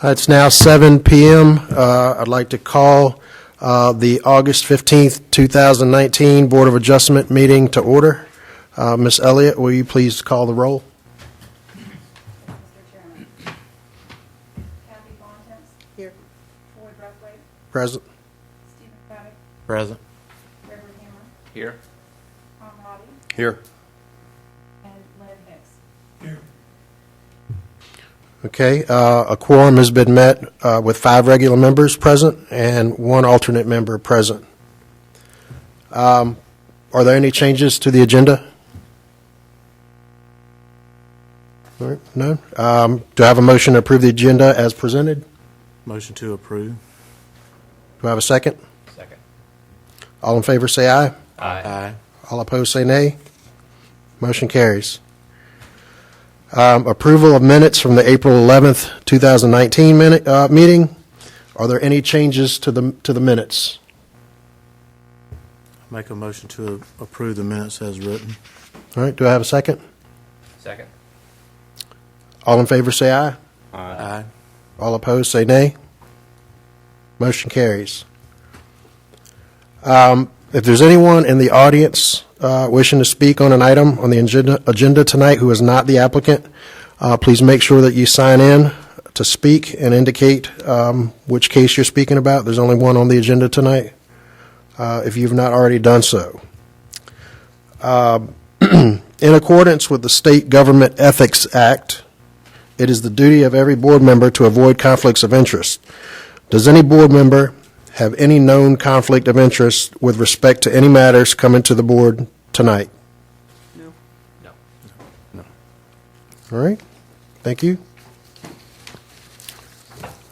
It's now 7 p.m. I'd like to call the August 15th, 2019 Board of Adjustment meeting to order. Ms. Elliott, will you please call the roll? Mr. Chairman. Kathy Bontemps. Here. Floyd Brathwaite. Present. Stephen Paddock. Present. Gregory Hammer. Here. Tom Roddy. Here. And Lynn Hicks. Okay, a quorum has been met with 5 regular members present and 1 alternate member present. Are there any changes to the agenda? All right, no. Do I have a motion to approve the agenda as presented? Motion to approve. Do I have a second? Second. All in favor say aye. Aye. All opposed say nay. Motion carries. Approval of minutes from the April 11th, 2019 meeting. Are there any changes to the minutes? Make a motion to approve the minutes as written. All right, do I have a second? Second. All in favor say aye. Aye. All opposed say nay. Motion carries. If there's anyone in the audience wishing to speak on an item on the agenda tonight who is not the applicant, please make sure that you sign in to speak and indicate which case you're speaking about. There's only one on the agenda tonight, if you've not already done so. In accordance with the State Government Ethics Act, it is the duty of every board member to avoid conflicts of interest. Does any board member have any known conflict of interest with respect to any matters coming to the board tonight? No. No. All right. Thank you.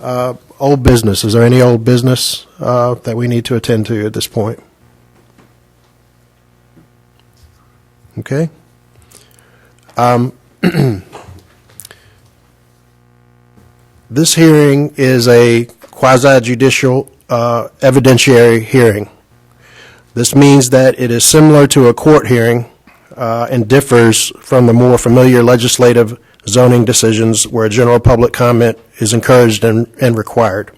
Old business. Is there any old business that we need to attend to at this point? Okay. This hearing is a quasi-judicial evidentiary hearing. This means that it is similar to a court hearing and differs from the more familiar legislative zoning decisions where general public comment is encouraged and required.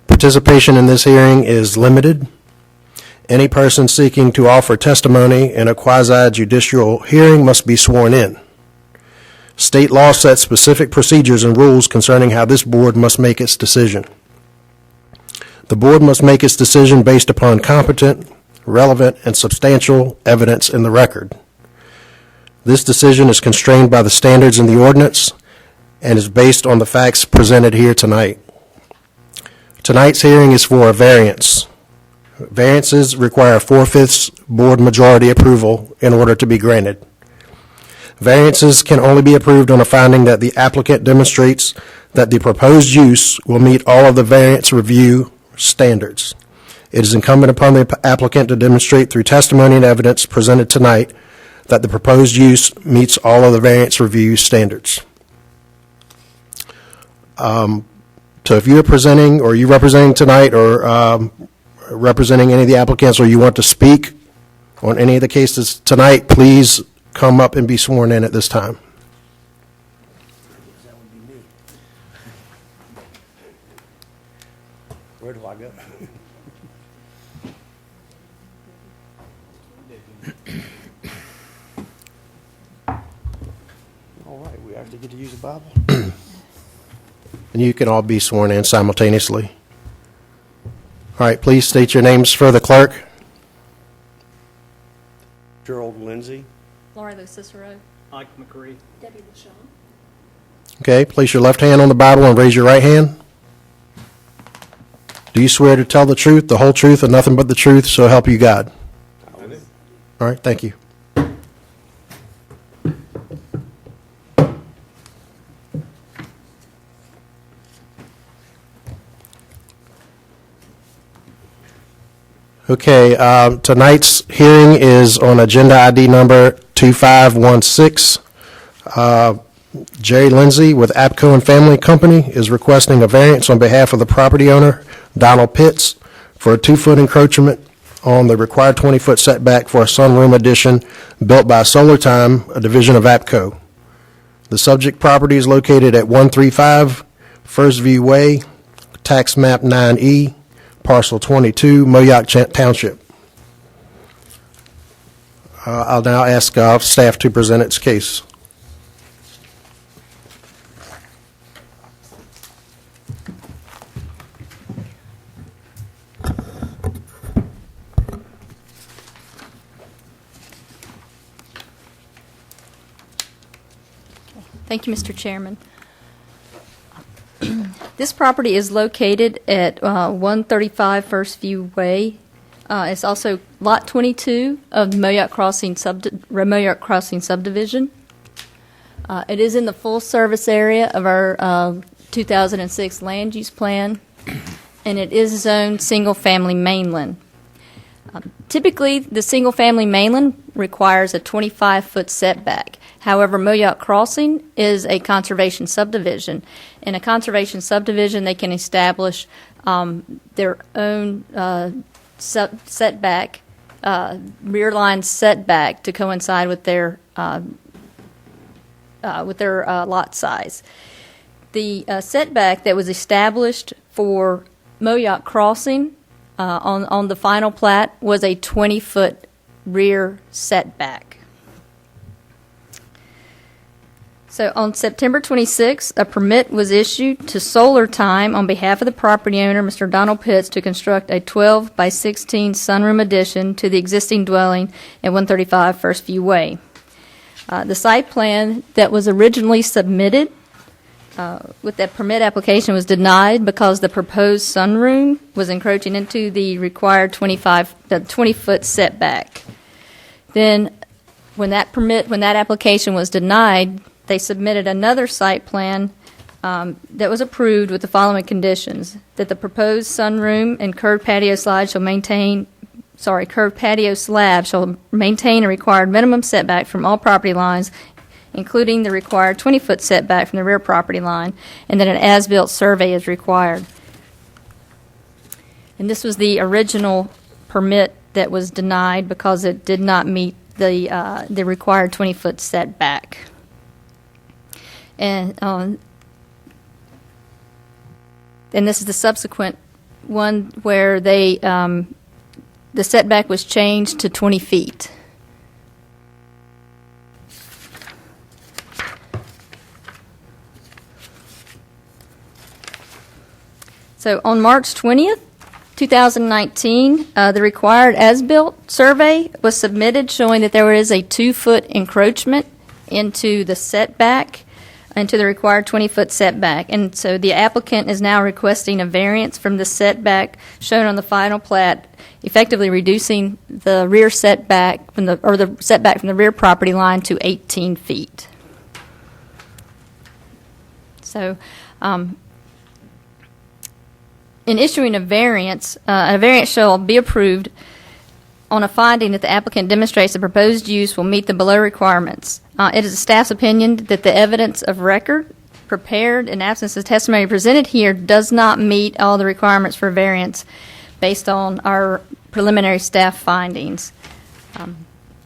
Participation in this hearing is limited. Any person seeking to offer testimony in a quasi-judicial hearing must be sworn in. State law sets specific procedures and rules concerning how this board must make its decision. The board must make its decision based upon competent, relevant, and substantial evidence in the record. This decision is constrained by the standards in the ordinance and is based on the facts presented here tonight. Tonight's hearing is for a variance. Variances require 4/5 board majority approval in order to be granted. Variances can only be approved on a finding that the applicant demonstrates that the proposed use will meet all of the variance review standards. It is incumbent upon the applicant to demonstrate through testimony and evidence presented tonight that the proposed use meets all of the variance review standards. So if you're presenting, or you representing tonight, or representing any of the applicants, or you want to speak on any of the cases tonight, please come up and be sworn in at this time. That would be me. Where do I go? All right, we actually get to use a Bible? And you can all be sworn in simultaneously. All right, please state your names for the clerk. Gerald Lindsay. Laura Lou Cicero. Mike McCree. Debbie LaShawn. Okay, place your left hand on the Bible and raise your right hand. Do you swear to tell the truth, the whole truth, and nothing but the truth, so help you God? All right, thank you. Okay, tonight's hearing is on agenda ID number 2516. Jerry Lindsay with Apco and Family Company is requesting a variance on behalf of the property owner, Donald Pitts, for a 2-foot encroachment on the required 20-foot setback for a sunroom addition built by Solar Time, a division of APCO. The subject property is located at 135 First View Way, Tax Map 9E, Parcel 22, Moyock Township. I'll now ask staff to present its case. Thank you, Mr. Chairman. This property is located at 135 First View Way. It's also Lot 22 of the Moyock Crossing subdivision. It is in the full service area of our 2006 land use plan, and it is zoned single-family mainland. Typically, the single-family mainland requires a 25-foot setback. However, Moyock Crossing is a conservation subdivision. In a conservation subdivision, they can establish their own setback, rear line setback to coincide with their lot size. The setback that was established for Moyock Crossing on the final plat was a 20-foot rear setback. So on September 26, a permit was issued to Solar Time on behalf of the property owner, Mr. Donald Pitts, to construct a 12 by 16 sunroom addition to the existing dwelling at 135 First View Way. The site plan that was originally submitted with that permit application was denied because the proposed sunroom was encroaching into the required 20-foot setback. Then when that application was denied, they submitted another site plan that was approved with the following conditions: that the proposed sunroom and curved patio slab shall maintain a required minimum setback from all property lines, including the required 20-foot setback from the rear property line, and that an as-built survey is required. And this was the original permit that was denied because it did not meet the required 20-foot setback. And this is the subsequent one where the setback was changed to 20 feet. So on March 20th, 2019, the required as-built survey was submitted showing that there is a 2-foot encroachment into the setback, into the required 20-foot setback. And so the applicant is now requesting a variance from the setback shown on the final plat, effectively reducing the rear setback the setback from the rear property line to 18 feet. So, in issuing a variance shall be approved on a finding that the applicant demonstrates the proposed use will meet the below requirements. It is the staff's opinion that the evidence of record prepared in absence of testimony presented here does not meet all the requirements for variance based on our preliminary staff findings.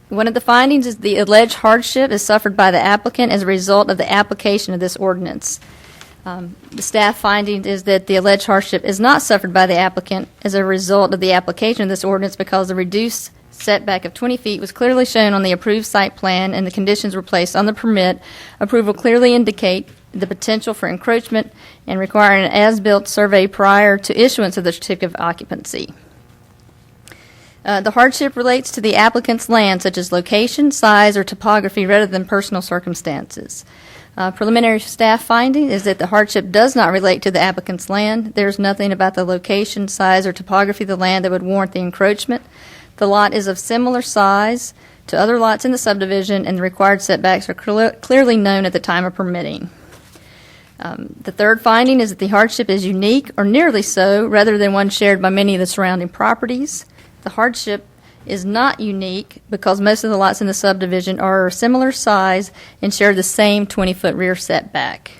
One of the findings is the alleged hardship is suffered by the applicant as a result of the application of this ordinance. The staff finding is that the alleged hardship is not suffered by the applicant as a result of the application of this ordinance because the reduced setback of 20 feet was clearly shown on the approved site plan and the conditions were placed on the permit. Approval clearly indicate the potential for encroachment and requiring an as-built survey prior to issuance of the certificate of occupancy. The hardship relates to the applicant's land, such as location, size, or topography, rather than personal circumstances. Preliminary staff finding is that the hardship does not relate to the applicant's land. There's nothing about the location, size, or topography of the land that would warrant the encroachment. The lot is of similar size to other lots in the subdivision, and the required setbacks are clearly known at the time of permitting. The third finding is that the hardship is unique, or nearly so, rather than one shared by many of the surrounding properties. The hardship is not unique because most of the lots in the subdivision are a similar size and share the same 20-foot rear setback.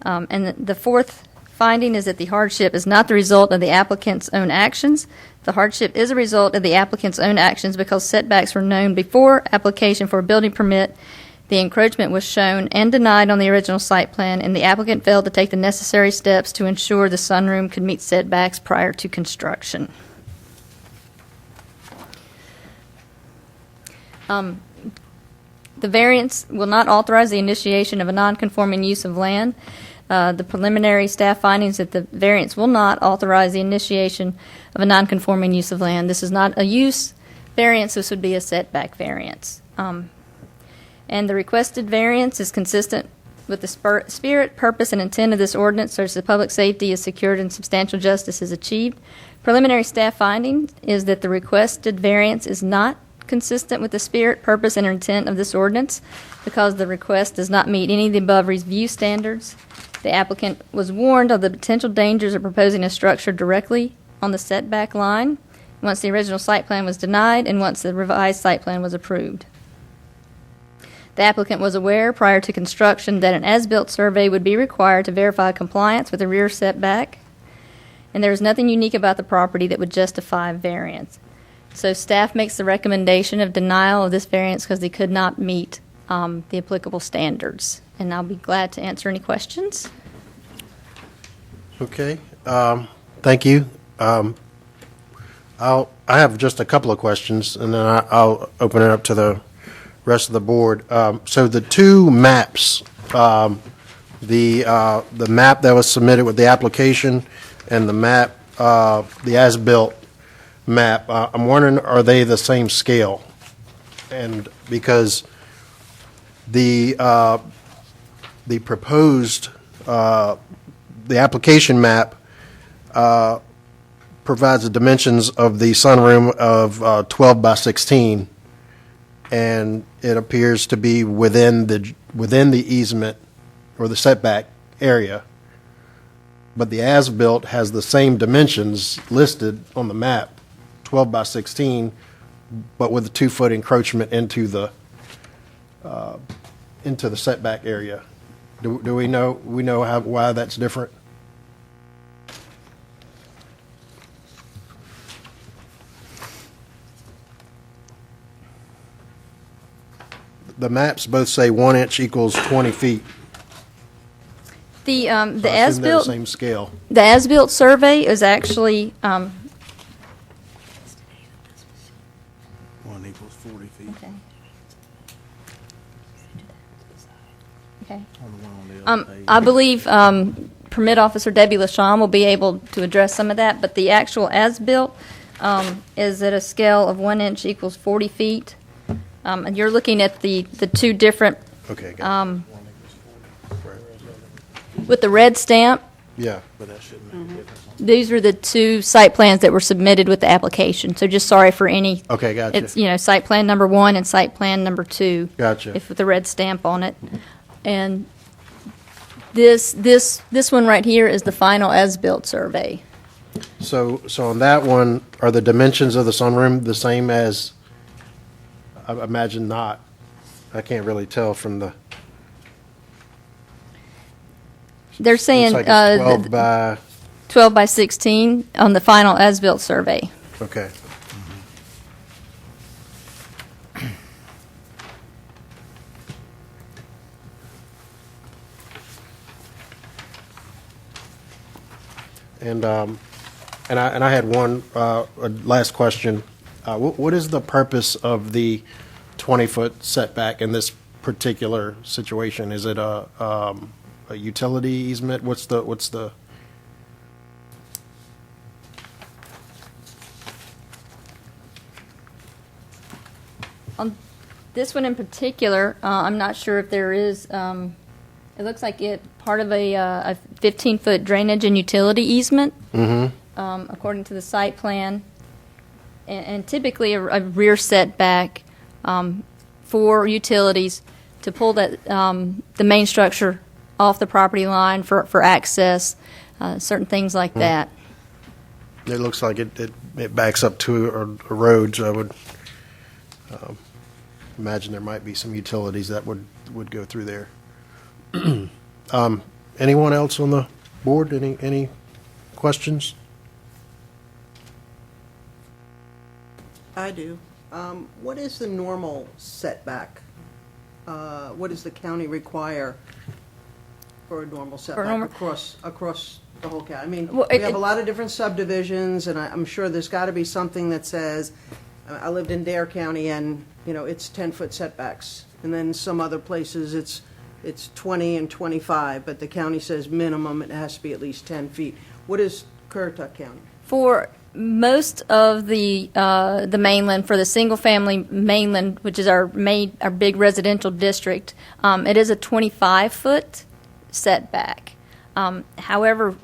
And the fourth finding is that the hardship is not the result of the applicant's own actions. The hardship is a result of the applicant's own actions because setbacks were known before application for a building permit. The encroachment was shown and denied on the original site plan, and the applicant failed to take the necessary steps to ensure the sunroom could meet setbacks prior to construction. The variance will not authorize the initiation of a non-conforming use of land. The preliminary staff findings that the variance will not authorize the initiation of a non-conforming use of land. This is not a use variance, this would be a setback variance. And the requested variance is consistent with the spirit, purpose, and intent of this ordinance, such that public safety is secured and substantial justice is achieved. Preliminary staff finding is that the requested variance is not consistent with the spirit, purpose, and intent of this ordinance because the request does not meet any of the above review standards. The applicant was warned of the potential dangers of proposing a structure directly on the setback line once the original site plan was denied and once the revised site plan was approved. The applicant was aware prior to construction that an as-built survey would be required to verify compliance with the rear setback, and there is nothing unique about the property that would justify variance. So staff makes the recommendation of denial of this variance because they could not meet the applicable standards. And I'll be glad to answer any questions. Okay, thank you. I have just a couple of questions, and then I'll open it up to the rest of the board. So the two maps, the map that was submitted with the application and the map, the as-built map, I'm wondering, are they the same scale? And because the proposed, the application map provides the dimensions of the sunroom of 12 by 16, and it appears to be within the easement or the setback area. But the as-built has the same dimensions listed on the map, 12 by 16, but with a 2-foot encroachment into the setback area. Do we know why that's different? The maps both say 1 inch equals 20 feet. The So I assume they're as-built the same scale. the as-built survey is actually 1 equals 40 feet. Okay. On the one on the other page. I believe Permit Officer Debbie LaShawn will be able to address some of that, but the actual as-built is at a scale of 1 inch equals 40 feet. And you're looking at the two different, Okay, got it. with the red stamp, Yeah. But that shouldn't make a difference. these were the two site plans that were submitted with the application. So just sorry for any. Okay, gotcha. It's, site plan number 1 and site plan number 2. Gotcha. If with the red stamp on it. And this one right here is the final as-built survey. So on that one, are the dimensions of the sunroom the same as, I imagine not. I can't really tell from the, They're saying looks like it's 12 by, 12 by 16 on the final as-built survey. okay. And I had one last question. What is the purpose of the 20-foot setback in this particular situation? Is it a utility easement? What's the? On this one in particular, I'm not sure if there is, it looks like it part of a 15-foot drainage and utility easement, according to the site plan, and typically a rear setback for utilities to pull that the main structure off the property line for access, certain things like that. It looks like it backs up to a road, so I would imagine there might be some utilities that would go through there. Anyone else on the board? Any questions? I do. What is the normal setback what does the county require for a normal setback normal- across the whole county? I mean, Well, we have a lot of different subdivisions, and I'm sure there's got to be something that says, I lived in Dare County, and, you know, it's 10-foot setbacks. And then some other places, it's 20 and 25, but the county says minimum, it has to be at least 10 feet. What is Currituck County? For most of the mainland, for the single-family mainland, which is our big residential district, it is a 25-foot setback. However,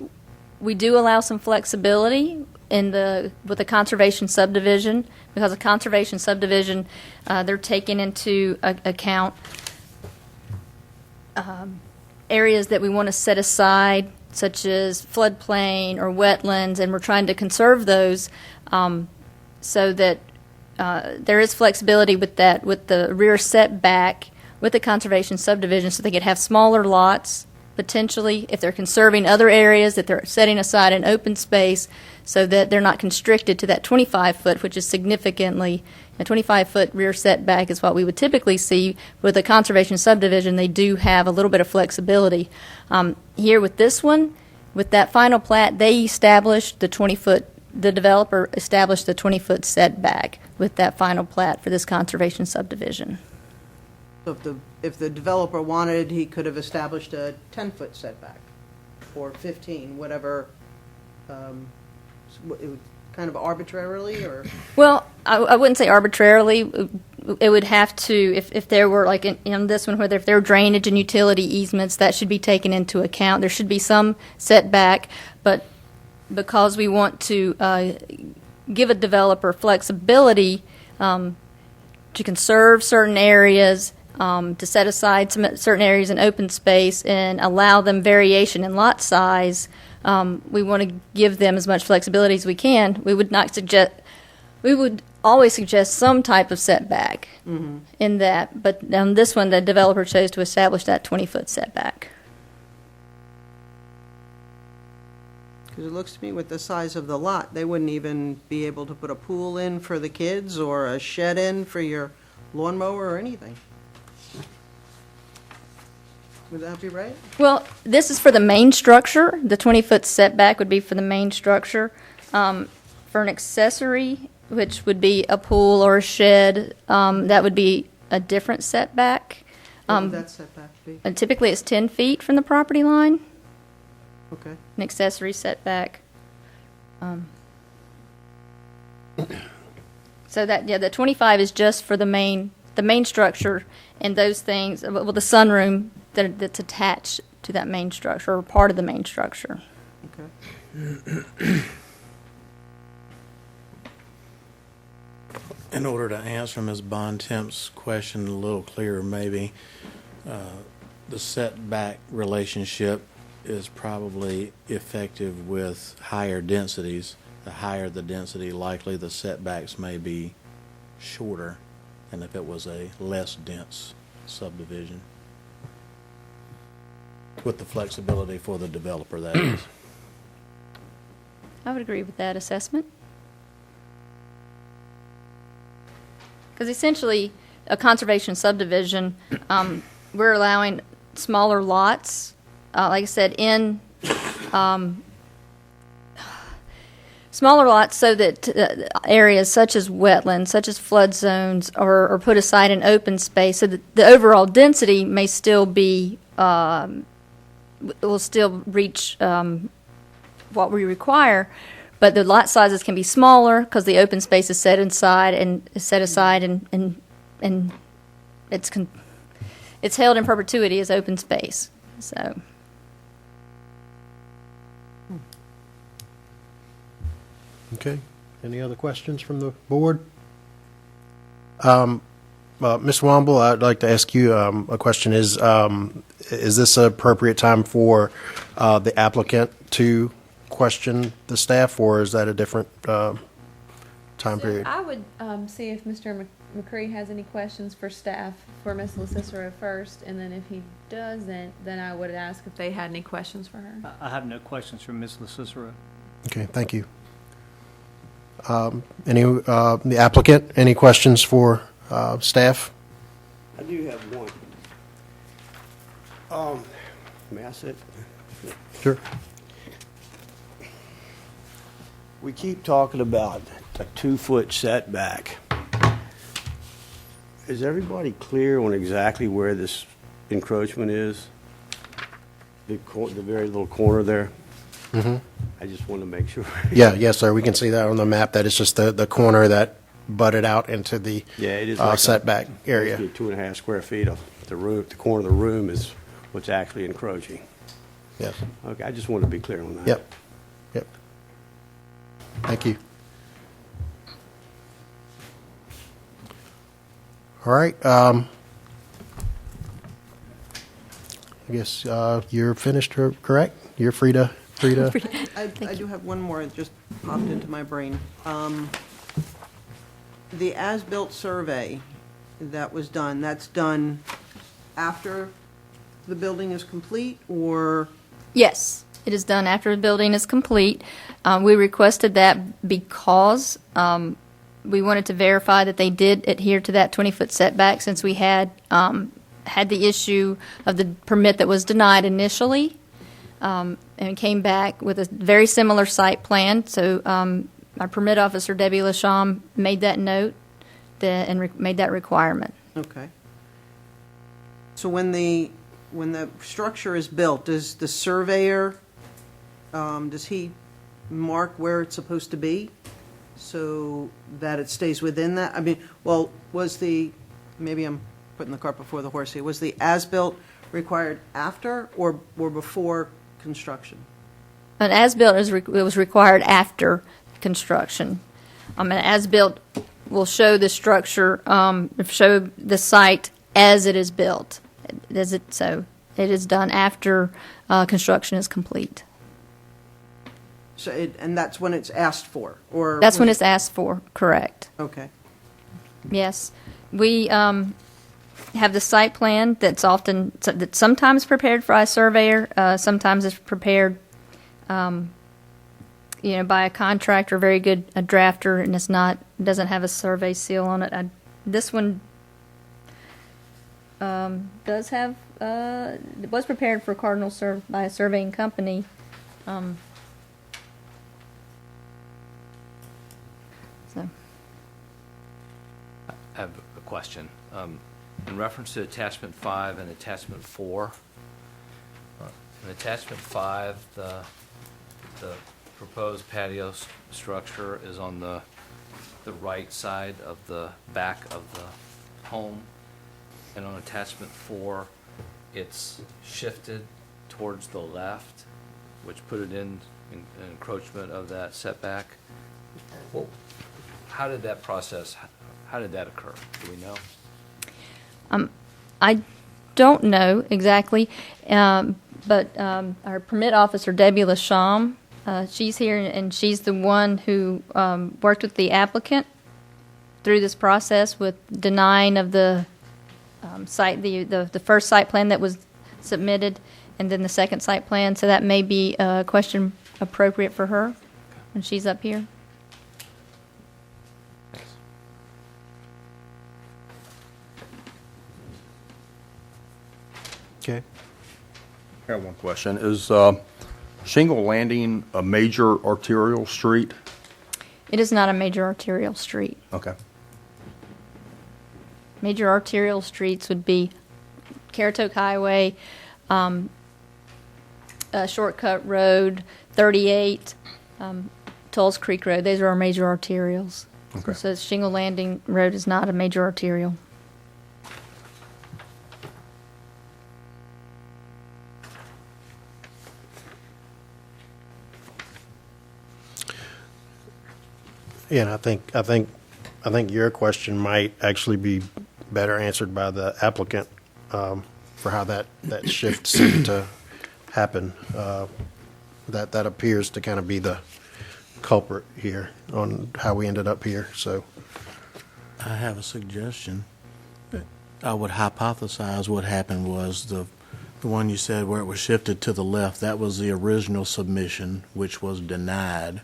we do allow some flexibility with the conservation subdivision, because a conservation subdivision, they're taking into account areas that we want to set aside, such as floodplain or wetlands, and we're trying to conserve those so that there is flexibility with that, with the rear setback, with the conservation subdivision, so they could have smaller lots, potentially, if they're conserving other areas, that they're setting aside an open space so that they're not constricted to that 25-foot, which is significantly, a 25-foot rear setback is what we would typically see. With a conservation subdivision, they do have a little bit of flexibility. Here with this one, with that final plat, they established the 20-foot, the developer established the 20-foot setback with that final plat for this conservation subdivision. So if the developer wanted, he could have established a 10-foot setback, or 15, whatever, kind of arbitrarily, or? Well, I wouldn't say arbitrarily. It would have to, if there were, like in this one, whether if there were drainage and utility easements, that should be taken into account. There should be some setback, but because we want to give a developer flexibility to conserve certain areas, to set aside certain areas in open space and allow them variation in lot size, we want to give them as much flexibility as we can. We would always suggest some type of setback in that, but on this one, the developer chose to establish that 20-foot setback. Because it looks to me with the size of the lot, they wouldn't even be able to put a pool in for the kids or a shed in for your lawnmower or anything. Would that be right? Well, this is for the main structure. The 20-foot setback would be for the main structure. For an accessory, which would be a pool or a shed, that would be a different setback. What would that setback be? And typically, it's 10 feet from the property line. Okay. An accessory setback. So the 25 is just for the main structure and those things. Well, the sunroom that's attached to that main structure, or part of the main structure. Okay. In order to answer Ms. Bontemps' question a little clearer, maybe, the setback relationship is probably effective with higher densities. The higher the density, likely the setbacks may be shorter than if it was a less dense subdivision. With the flexibility for the developer, that is. I would agree with that assessment. Because essentially, a conservation subdivision, we're allowing smaller lots, like I said, in smaller lots so that areas such as wetlands, such as flood zones, are put aside in open space so that the overall density may still be, will still reach what we require, but the lot sizes can be smaller because the open space is set aside and it's held in perpetuity as open space. So. Okay. Any other questions from the board? Ms. Womble, I'd like to ask you a question. Is this an appropriate time for the applicant to question the staff, or is that a different time period? I would see if Mr. McCree has any questions for staff for Ms. LaCicero first, and then if he doesn't, then I would ask if they had any questions for her. I have no questions from Ms. LaCicero. Okay, thank you. The applicant, any questions for staff? I do have one. May I sit? Sure. We keep talking about a 2-foot setback. Is everybody clear on exactly where this encroachment is? The very little corner there? Mm-hmm. I just want to make sure. Yeah, yes, sir. We can see that on the map. That is just the corner that butted out into the Yeah, it is like setback area. 2.5 square feet of the room. The corner of the room is what's actually encroaching. Yes. Okay, I just wanted to be clear on that. Yep. Yep. Thank you. All right. I guess you're finished, correct? You're free to. I do have one more that just popped into my brain. The as-built survey that was done, that's done after the building is complete, or? Yes, it is done after the building is complete. We requested that because we wanted to verify that they did adhere to that 20-foot setback, since we had the issue of the permit that was denied initially, and came back with a very similar site plan. So our permit officer, Debbie Lasham, made that note and made that requirement. Okay. So when the structure is built, does the surveyor, does he mark where it's supposed to be so that it stays within that? I mean, well, maybe I'm putting the cart before the horse here, was the as-built required after or before construction? An as-built it was required after construction. An as-built will show the structure, show the site as it is built. So it is done after construction is complete. So and that's when it's asked for, or? That's when it's asked for, correct. Okay. Yes. We have the site plan that's sometimes prepared by a surveyor, sometimes it's prepared by a contractor, very good a drafter, and doesn't have a survey seal on it. This one does have, it was prepared for Cardinal by a surveying company. So. I have a question. In reference to attachment 5 and attachment 4, in attachment 5, the proposed patio structure is on the right side of the back of the home, and on attachment 4, it's shifted towards the left, which put it in encroachment of that setback. Well, how did that occur? Do we know? I don't know exactly, but our permit officer, Debbie Lasham, she's here, and she's the one who worked with the applicant through this process with denying of the site, the first site plan that was submitted, and then the second site plan. So that may be a question appropriate for her when she's up here. Okay. I have one question. Is Shingle Landing a major arterial street? It is not a major arterial street. Okay. Major arterial streets would be Currituck Highway, Shortcut Road, 38, Tulls Creek Road. Those are our major arterials. Okay. So Shingle Landing Road is not a major arterial. Yeah, and I think your question might actually be better answered by the applicant for how that shift seemed to happen. That appears to kind of be the culprit here on how we ended up here. So I have a suggestion. I would hypothesize what happened was the one you said where it was shifted to the left, that was the original submission, which was denied.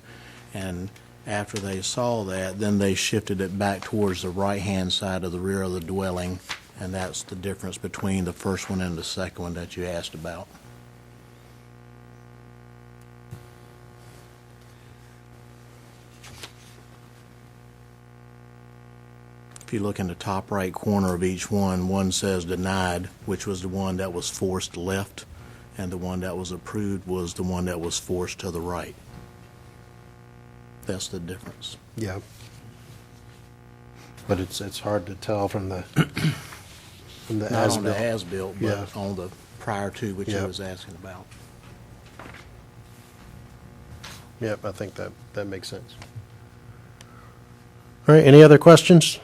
And after they saw that, then they shifted it back towards the right-hand side of the rear of the dwelling And that's the difference between the first one and the second one that you asked about. If you look in the top right corner of each one, one says denied, which was the one that was forced left, and the one that was approved was the one that was forced to the right. That's the difference. Yeah. But it's hard to tell from the Not on the as-built, but Yeah. on the prior to which Yeah. I was asking about. Yep, I think that makes sense. All right, any other questions?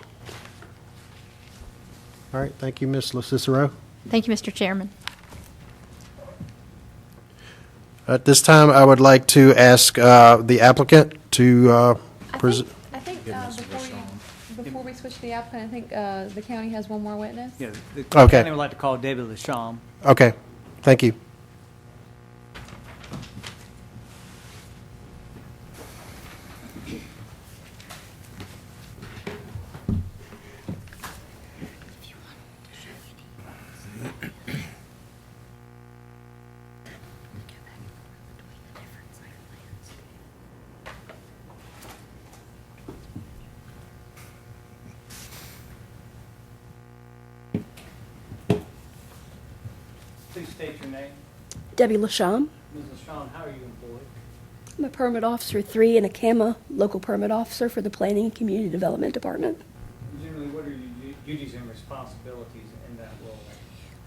All right, thank you, Ms. LaCicero. Thank you, Mr. Chairman. At this time, I would like to ask the applicant to present. I think Give Mr. before we switch to the applicant, I think the county has one more witness. Yeah, the Okay. county would like to call David Lasham. Okay, thank you. Please state your name. Debbie Lasham. Ms. Lasham, how are you employed? I'm a permit officer 3 and a CAMA local permit officer for the Planning and Community Development Department. Generally, what are your duties and responsibilities in that role?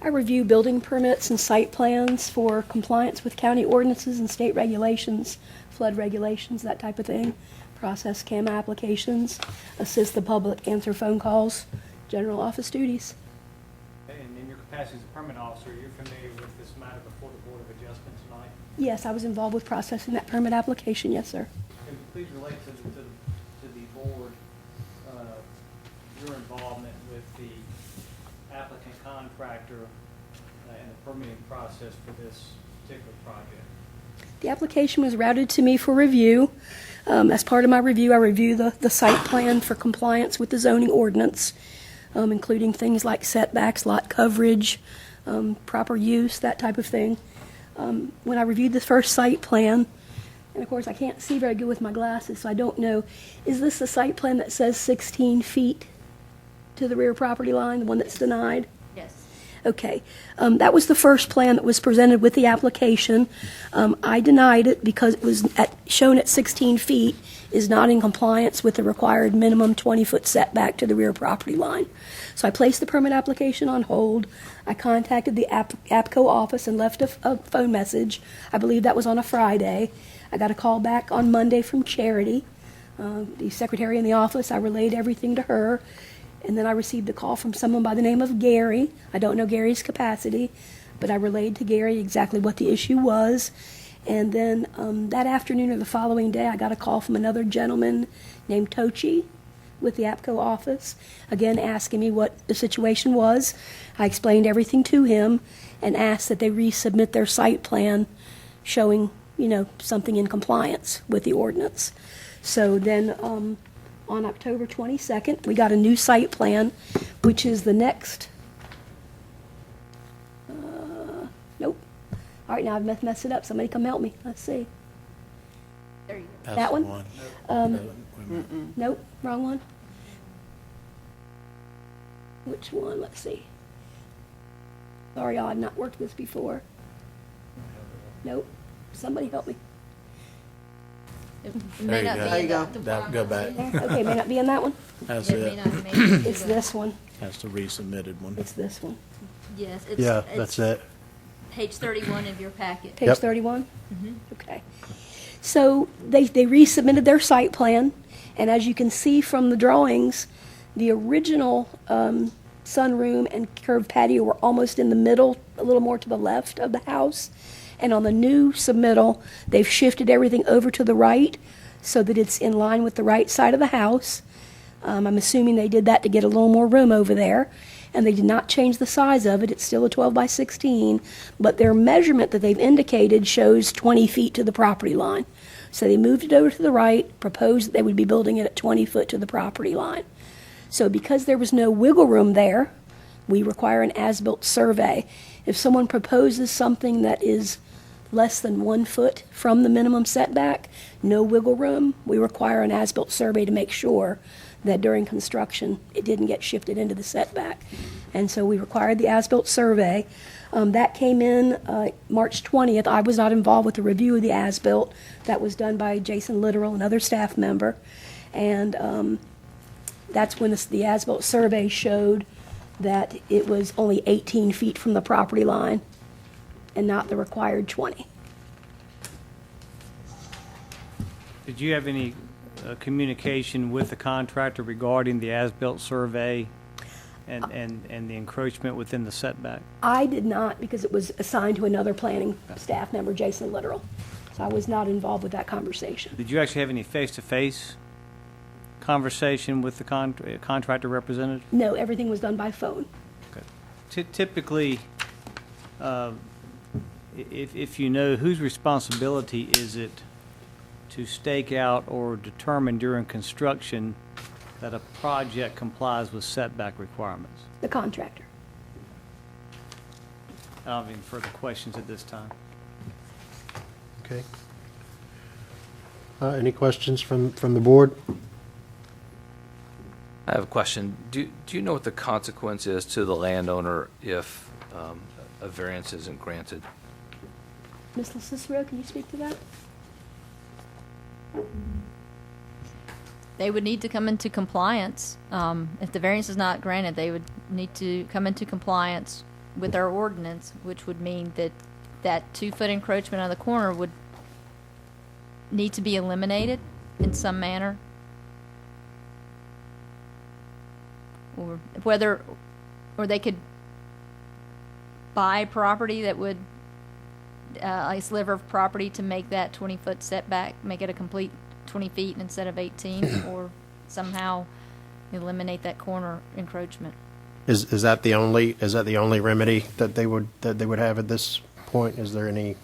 I review building permits and site plans for compliance with county ordinances and state regulations, flood regulations, that type of thing. Process CAMA applications, assist the public, answer phone calls, general office duties. Okay, and in your capacity as a permit officer, you're familiar with this matter before the Board of Adjustment tonight? Yes, I was involved with processing that permit application, yes, sir. Can you please relate to the board your involvement with the applicant contractor and the permitting process for this particular project? The application was routed to me for review. As part of my review, I review the site plan for compliance with the zoning ordinance, including things like setbacks, lot coverage, proper use, that type of thing. When I reviewed the first site plan, and of course I can't see very good with my glasses, so I don't know, is this the site plan that says 16 feet to the rear property line, the one that's denied? Yes. Okay. That was the first plan that was presented with the application. I denied it because it was shown at 16 feet is not in compliance with the required minimum 20-foot setback to the rear property line. So I placed the permit application on hold. I contacted the APCO office and left a phone message. I believe that was on a Friday. I got a call back on Monday from Charity, the secretary in the office. I relayed everything to her. And then I received a call from someone by the name of Gary. I don't know Gary's capacity, but I relayed to Gary exactly what the issue was. And then that afternoon or the following day, I got a call from another gentleman named Tochi with the APCO office, again asking me what the situation was. I explained everything to him and asked that they resubmit their site plan showing, something in compliance with the ordinance. So then on October 22nd, we got a new site plan, which is the next. Nope. All right, now I've messed it up. Somebody come help me. Let's see. There you go. That's That the one? Nope, wrong one. Which one? Let's see. Sorry, y'all, I've not worked this before. Nope. Somebody help me. It There may you not go. be There you in go. the Go back. Okay, may not be in that one. That's It may it. not make it to It's the- this one. That's the resubmitted one. It's this one. Yes, Yeah, that's it. Page 31 of your packet. Page Yep. 31? Okay. So they resubmitted their site plan, and as you can see from the drawings, the original sunroom and curved patio were almost in the middle, a little more to the left of the house. And on the new submittal, they've shifted everything over to the right so that it's in line with the right side of the house. I'm assuming they did that to get a little more room over there. And they did not change the size of it. It's still a 12 by 16, but their measurement that they've indicated shows 20 feet to the property line. So they moved it over to the right, proposed that they would be building it at 20 foot to the property line. So because there was no wiggle room there, we require an as-built survey. If someone proposes something that is less than 1 foot from the minimum setback, no wiggle room, we require an as-built survey to make sure that during construction, it didn't get shifted into the setback. And so we required the as-built survey. That came in March 20th. I was not involved with the review of the as-built. That was done by Jason Littoral, another staff member. And that's when the as-built survey showed that it was only 18 feet from the property line and not the required 20. Did you have any communication with the contractor regarding the as-built survey and the encroachment within the setback? I did not, because it was assigned to another planning staff member, Jason Littoral. So I was not involved with that conversation. Did you actually have any face-to-face conversation with the contractor representative? No, everything was done by phone. Okay. Typically, if you know, whose responsibility is it to stake out or determine during construction that a project complies with setback requirements? The contractor. I don't have any further questions at this time. Okay. Any questions from the board? I have a question. Do you know what the consequence is to the landowner if a variance isn't granted? Ms. LaCicero, can you speak to that? They would need to come into compliance. If the variance is not granted, they would need to come into compliance with our ordinance, which would mean that that 2-foot encroachment on the corner would need to be eliminated in some manner. Or or they could buy property that would, a sliver of property to make that 20-foot setback, make it a complete 20 feet instead of 18, or somehow eliminate that corner encroachment. Is that the only remedy that they would have at this point? Is there any?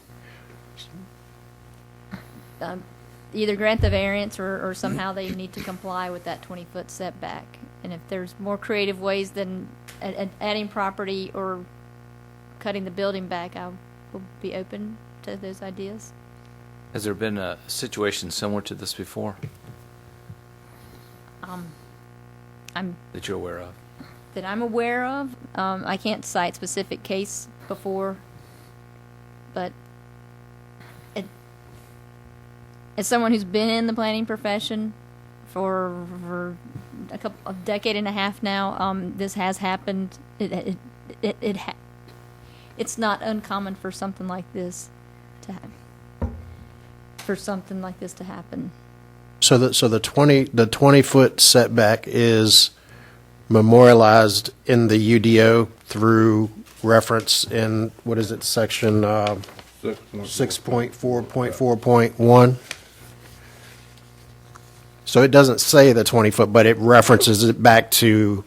Either grant the variance or somehow they need to comply with that 20-foot setback. And if there's more creative ways than adding property or cutting the building back, I will be open to those ideas. Has there been a situation similar to this before that you're aware of? That I'm aware of. I can't cite specific case before, but as someone who's been in the planning profession for a decade and a half now, this has happened. It's not uncommon for something like this to happen. So the 20-foot setback is memorialized in the UDO through reference in, what is it, section 6.4.4.1. So it doesn't say the 20-foot, but it references it back to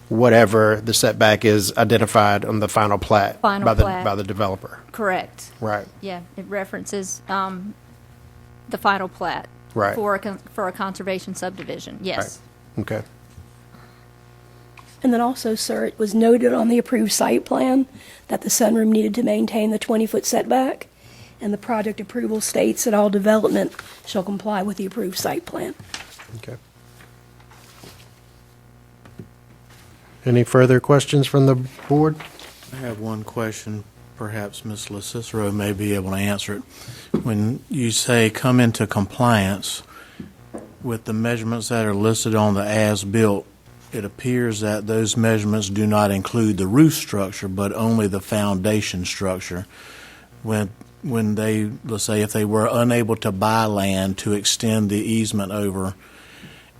whatever the setback is identified on the final plat by the developer. Correct. Right. Yeah, it references the final plat Right. for a conservation subdivision. Yes. Right. Okay. And then also, sir, it was noted on the approved site plan that the sunroom needed to maintain the 20-foot setback, and the project approval states that all development shall comply with the approved site plan. Okay. Any further questions from the board? I have one question. Perhaps Ms. LaCicero may be able to answer it. When you say come into compliance with the measurements that are listed on the as-built, it appears that those measurements do not include the roof structure, but only the foundation structure. When they, let's say, if they were unable to buy land to extend the easement over,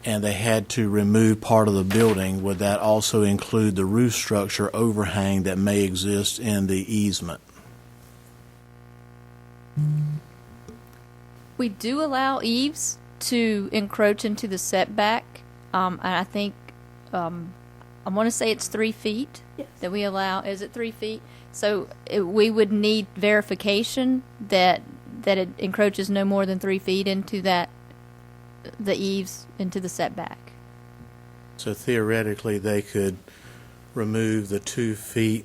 and they had to remove part of the building, would that also include the roof structure overhang that may exist in the easement? We do allow eaves to encroach into the setback, and I think I want to say it's 3 feet that we allow. Is it 3 feet? So we would need verification that it encroaches no more than 3 feet into the eaves into the setback. So theoretically, they could remove the 2 feet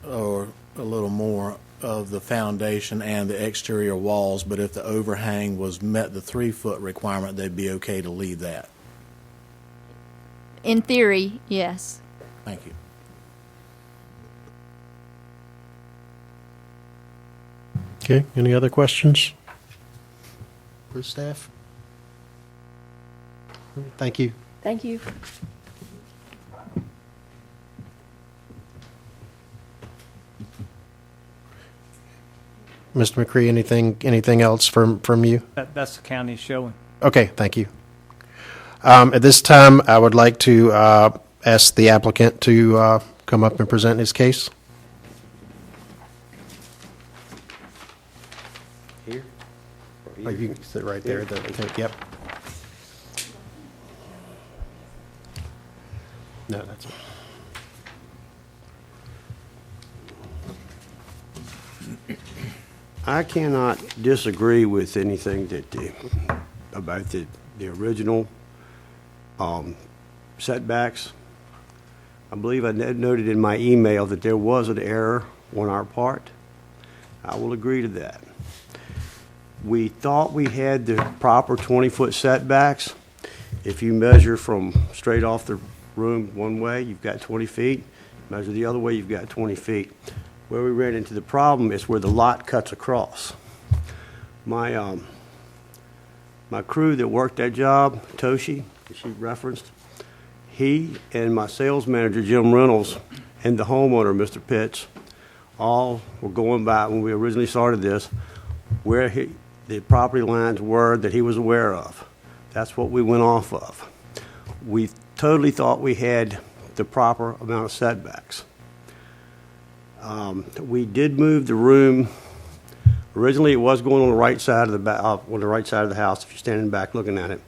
or a little more of the foundation and the exterior walls, but if the overhang was met the 3-foot requirement, they'd be okay to leave that. In theory, yes. Thank you. Okay, any other questions for staff? Thank you. Thank you. Mr. McCree, anything else from you? That's the county showing. Okay, thank you. At this time, I would like to ask the applicant to come up and present his case. Here? Oh, you can sit right there. Yep. No, that's. I cannot disagree with anything about the original setbacks. I believe I noted in my email that there was an error on our part. I will agree to that. We thought we had the proper 20-foot setbacks. If you measure from straight off the room one way, you've got 20 feet. Measure the other way, you've got 20 feet. Where we ran into the problem is where the lot cuts across. My crew that worked that job, Toshi, that she referenced, he and my sales manager, Jim Reynolds, and the homeowner, Mr. Pitts, all were going by when we originally started this, where the property lines were that he was aware of. That's what we went off of. We totally thought we had the proper amount of setbacks. We did move the room. Originally, it was going on the right side of the house, if you're standing back looking at it.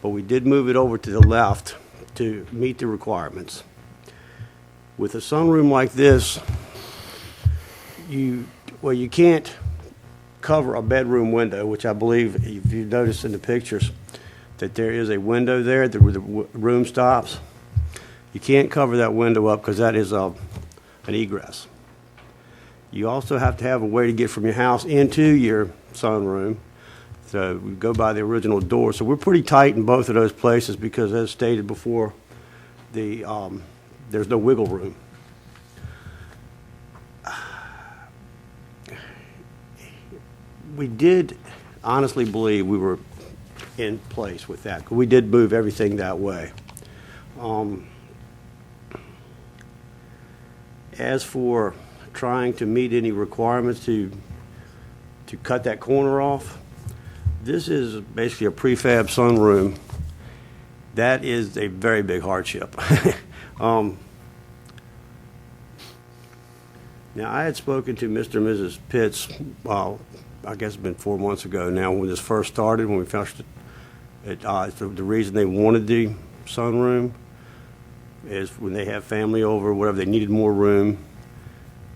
But we did move it over to the left to meet the requirements. With a sunroom like this, you can't cover a bedroom window, which I believe, if you notice in the pictures, that there is a window there where the room stops. You can't cover that window up because that is an egress. You also have to have a way to get from your house into your sunroom. So we go by the original door. So we're pretty tight in both of those places because, as stated before, there's no wiggle room. We did honestly believe we were in place with that. We did move everything that way. As for trying to meet any requirements to cut that corner off, this is basically a prefab sunroom. That is a very big hardship. Now, I had spoken to Mr. and Mrs. Pitts, I guess it's been 4 months ago now when this first started, when we finished it. The reason they wanted the sunroom is when they have family over or whatever, they needed more room.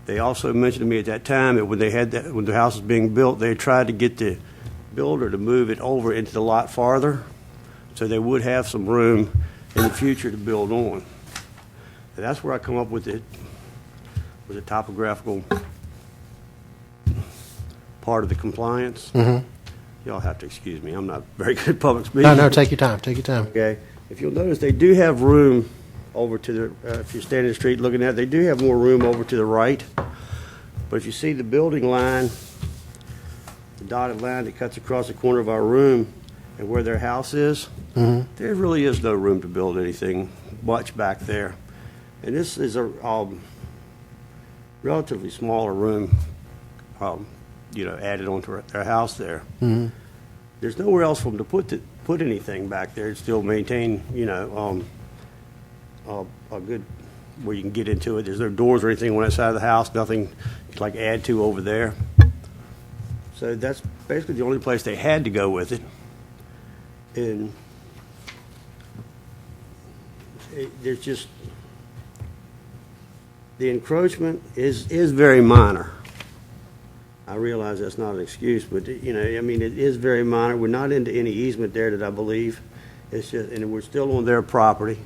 They also mentioned to me at that time that when the house was being built, they tried to get the builder to move it over into the lot farther so they would have some room in the future to build on. And that's where I come up with the topographical part of the compliance. Mm-hmm. Y'all have to excuse me. I'm not very good at public speaking. No, take your time. Take your time. Okay. If you'll notice, they do have room over to the, if you're standing in the street looking at it, they do have more room over to the right. But if you see the building line, the dotted line that cuts across the corner of our room and where their house is, there really is no room to build anything much back there. And this is a relatively smaller room, added onto their house there. Mm-hmm. There's nowhere else for them to put anything back there and still maintain, a good, where you can get into it. There's no doors or anything on that side of the house, nothing to like add to over there. So that's basically the only place they had to go with it. And there's just, the encroachment is very minor. I realize that's not an excuse, but, it is very minor. We're not into any easement there that I believe. It's just, and we're still on their property.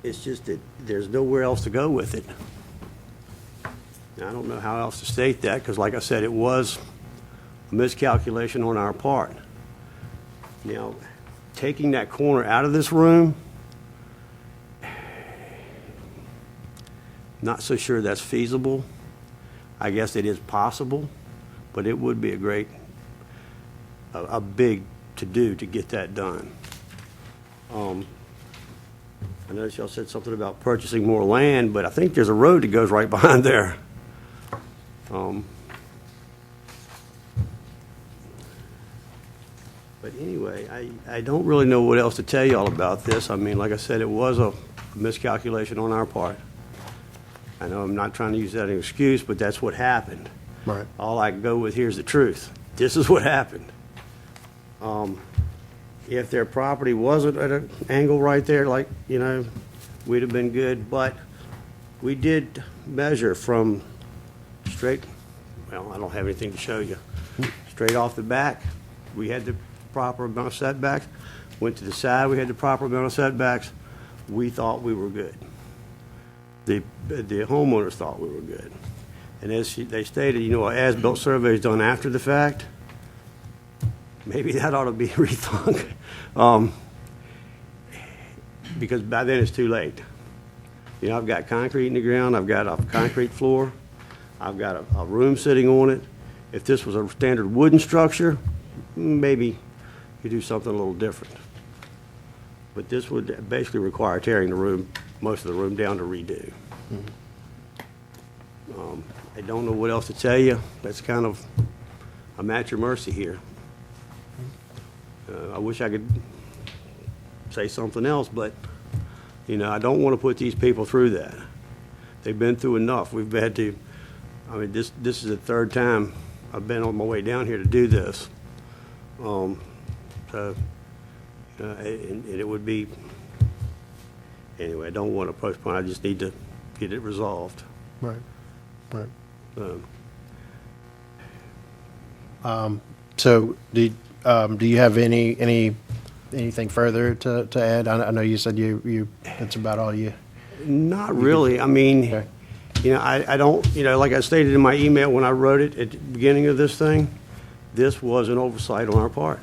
It's just that there's nowhere else to go with it. Now, I don't know how else to state that, because like I said, it was a miscalculation on our part. Now, taking that corner out of this room, not so sure that's feasible. I guess it is possible, but it would be a big to-do to get that done. I noticed y'all said something about purchasing more land, but I think there's a road that goes right behind there. But anyway, I don't really know what else to tell y'all about this. I mean, like I said, it was a miscalculation on our part. I know I'm not trying to use that as an excuse, but that's what happened. Right. All I can go with here is the truth. This is what happened. If their property wasn't at an angle right there, like, you know, we'd have been good. But we did measure from straight, well, I don't have anything to show you. Straight off the back, we had the proper amount of setbacks. Went to the side, we had the proper amount of setbacks. We thought we were good. The homeowners thought we were good. And as they stated, you know, an as-built survey is done after the fact. Maybe that ought to be rethunk. Because by then it's too late. You know, I've got concrete in the ground, I've got a concrete floor, I've got a room sitting on it. If this was a standard wooden structure, maybe you do something a little different. But this would basically require tearing the room, most of the room down to redo. I don't know what else to tell you. That's kind of, I'm at your mercy here. I wish I could say something else, but, you know, I don't want to put these people through that. They've been through enough. We've had to, I mean, this is the third time I've been on my way down here to do this. And it would be, anyway, I don't want to postpone. I just need to get it resolved. Right. Right. So do you have anything further to add? I know you said you that's about all you. Not really. I mean, Okay. you know, I don't, you know, like I stated in my email when I wrote it at the beginning of this thing, this was an oversight on our part.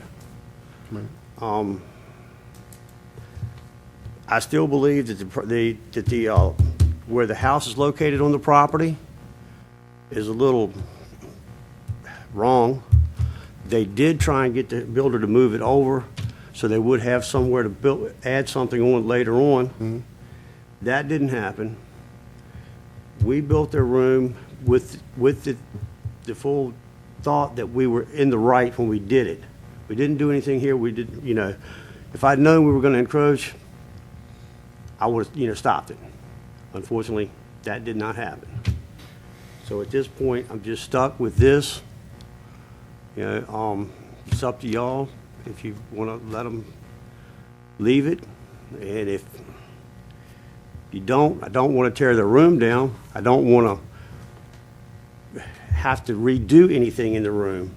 Right. I still believe that where the house is located on the property is a little wrong. They did try and get the builder to move it over so they would have somewhere to add something on later on. Mm-hmm. That didn't happen. We built their room with the full thought that we were in the right when we did it. We didn't do anything here. We did, you know, if I'd known we were going to encroach, I would have, you know, stopped it. Unfortunately, that did not happen. So at this point, I'm just stuck with this. You know, it's up to y'all if you want to let them leave it. And if you don't, I don't want to tear their room down. I don't want to have to redo anything in the room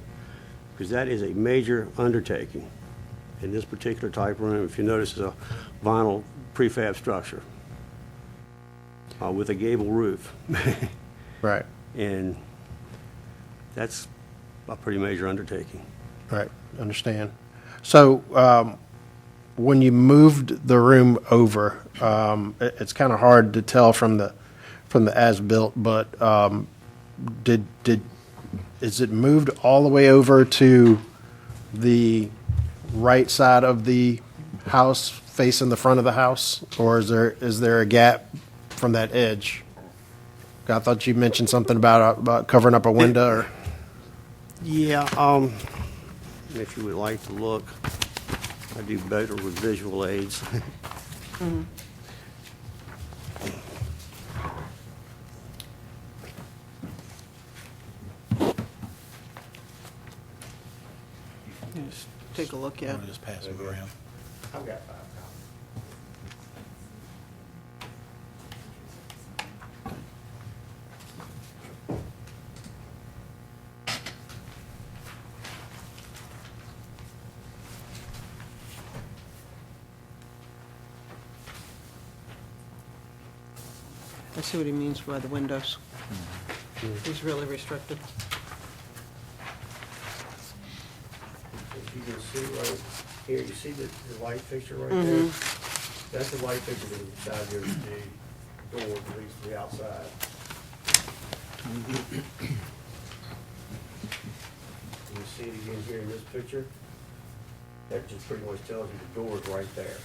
because that is a major undertaking in this particular type of room. If you notice, it's a vinyl prefab structure with a gable roof. Right. And that's a pretty major undertaking. Right. Understand. So when you moved the room over, it's kind of hard to tell from the as-built, but is it moved all the way over to the right side of the house, facing the front of the house, or is there a gap from that edge? I thought you mentioned something about covering up a window. Or Yeah, if you would like to look, I do better with visual aids. Just take a look, yeah. I'll just pass them around. I've got 5 copies. I see what he means by the windows. He's really restricted. If you can see right here, you see the light fixture right there? That's the light fixture that inside the door that leads to the outside. You see it again here in this picture? That just pretty much tells you the door is right there.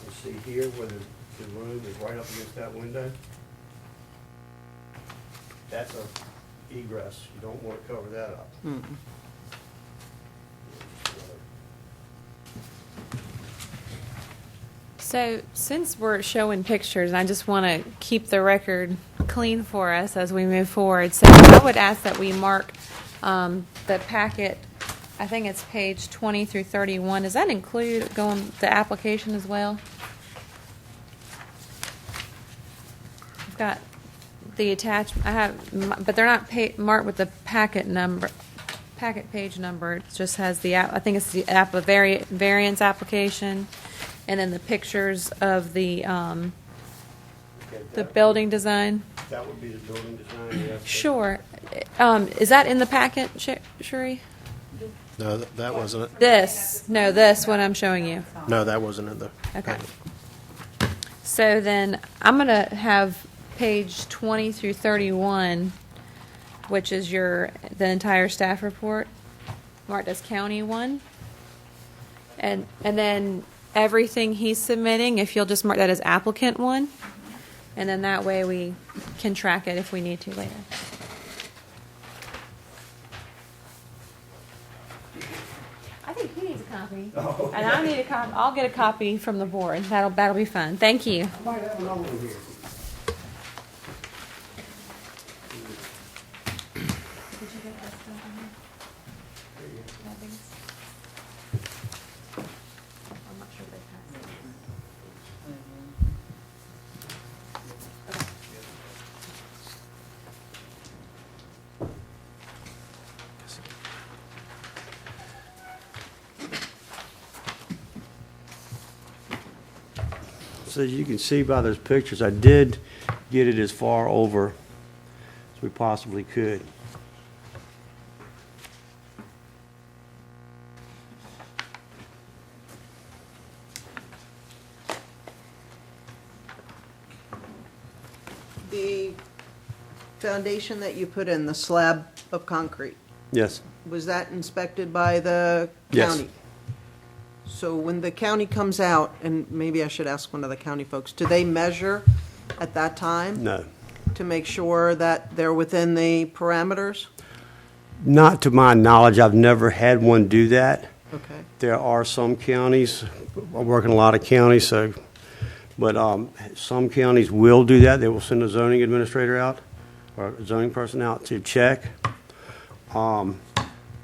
You see here where the room is right up against that window? That's a egress. You don't want to cover that up. So, since we're showing pictures, and I just want to keep the record clean for us as we move forward, so I would ask that we mark the packet, I think it's page 20 through 31. Does that include the application as well? I've got the attachment, but they're not marked with the packet page number. It just has I think it's the variance application, and then the pictures of the building design. That would be the building design, yes. Sure. Is that in the packet, Sheree? No, that wasn't it. This one I'm showing you. No, that wasn't in the. Okay. So then I'm going to have page 20 through 31, which is the entire staff report, marked as county one. And then everything he's submitting, if you'll just mark that as applicant one, and then that way we can track it if we need to later. I think he needs a copy, and I need a copy. I'll get a copy from the board. That'll be fun. Thank you. I might have another one here. Did you get that stuff in there? I'm not sure they passed it. So as you can see by those pictures, I did get it as far over as we possibly could. The foundation that you put in, the slab of concrete, Yes. was that inspected by the Yes. county? So when the county comes out, and maybe I should ask one of the county folks, do they measure at that time No. to make sure that they're within the parameters? Not to my knowledge. I've never had one do that. Okay. There are some counties, I work in a lot of counties, but some counties will do that. They will send a zoning administrator out or a zoning person out to check.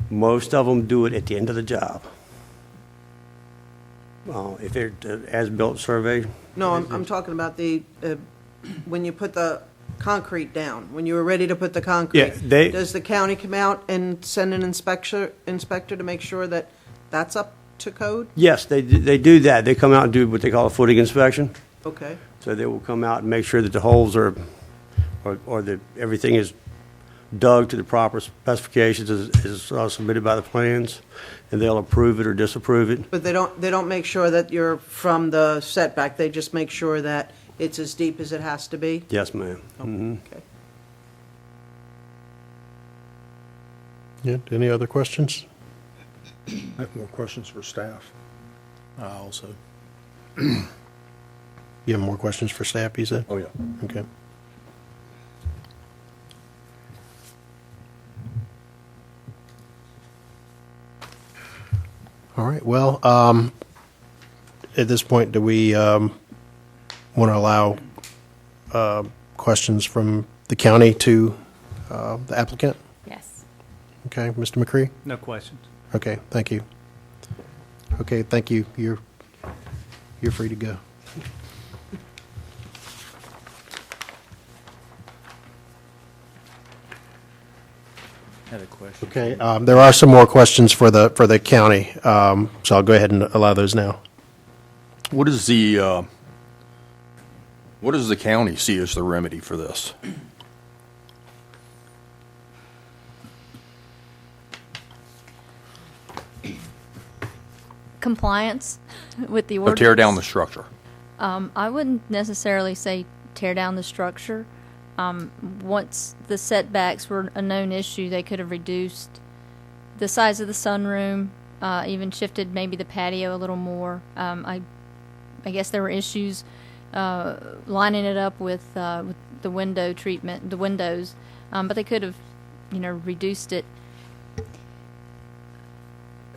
Most of them do it at the end of the job. If they're as-built survey. No, I'm talking about when you put the concrete down, when you were ready to put the concrete. Yeah, does the county come out and send an inspector to make sure that that's up to code? Yes, they do that. They come out and do what they call a footing inspection. Okay. So they will come out and make sure that the holes are, or that everything is dug to the proper specifications as submitted by the plans, and they'll approve it or disapprove it. But they don't make sure that you're from the setback, they just make sure that it's as deep as it has to be? Yes, ma'am. Mhm. Okay. Yeah, any other questions? I have more questions for staff. Also. You have more questions for staff, you said? Oh, yeah. Okay. All right, well, at this point, do we want to allow questions from the county to the applicant? Yes. Okay, Mr. McCree? No questions. Okay, thank you. Okay, thank you. You're free to go. Had a question. Okay, there are some more questions for the county, so I'll go ahead and allow those now. What is the What does the county see as the remedy for this? Compliance with the Or ordinance. tear down the structure? I wouldn't necessarily say tear down the structure. Once the setbacks were a known issue, they could have reduced the size of the sunroom, even shifted maybe the patio a little more. I guess there were issues lining it up with the window treatment, the windows, but they could have, reduced it.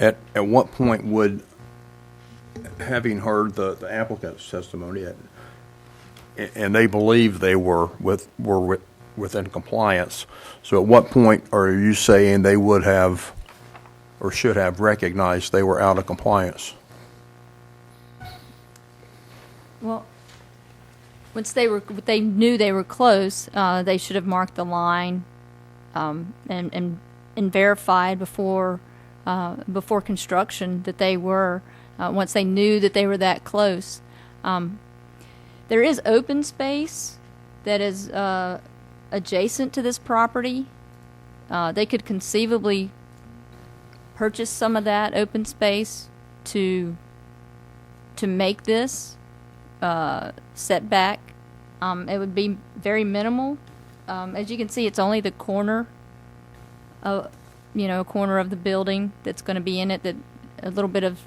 At what point would, having heard the applicant's testimony, and they believe they were within compliance, so at what point are you saying they would have or should have recognized they were out of compliance? Well, once they knew they were close, they should have marked the line and verified before construction that they were. Once they knew that they were that close, there is open space that is adjacent to this property. They could conceivably purchase some of that open space to make this setback. It would be very minimal. As you can see, it's only the corner of, a corner of the building that's going to be in it, that a little bit of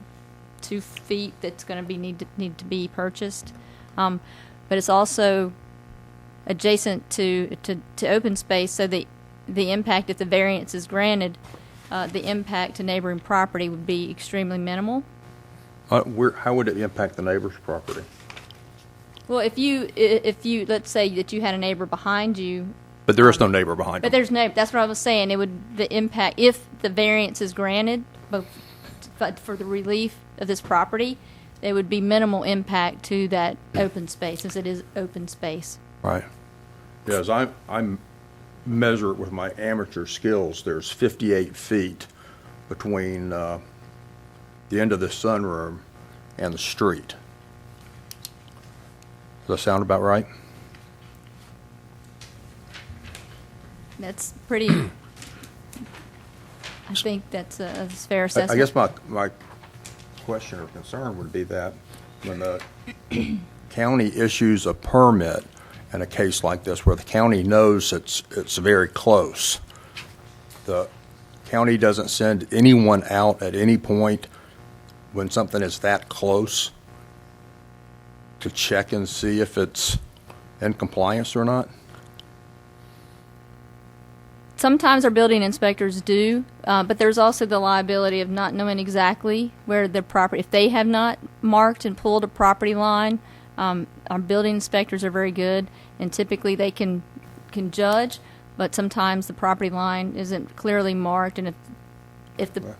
2 feet that's going to need to be purchased. But it's also adjacent to open space, so the impact, if the variance is granted, the impact to neighboring property would be extremely minimal. How would it impact the neighbor's property? Well, if you let's say that you had a neighbor behind you. But there is no neighbor behind But them. there's no. That's what I was saying. The impact, if the variance is granted, but for the relief of this property, there would be minimal impact to that open space, since it is open space. Right. Yes, I measure it with my amateur skills. There's 58 feet between the end of the sunroom and the street. Does that sound about right? That's pretty. I think that's a fair assessment. I guess my question or concern would be that when the county issues a permit in a case like this, where the county knows it's very close, the county doesn't send anyone out at any point when something is that close to check and see if it's in compliance or not? Sometimes our building inspectors do, but there's also the liability of not knowing exactly where the property, if they have not marked and pulled a property line. Our building inspectors are very good, and typically they can judge, but sometimes the property line isn't clearly marked, and if the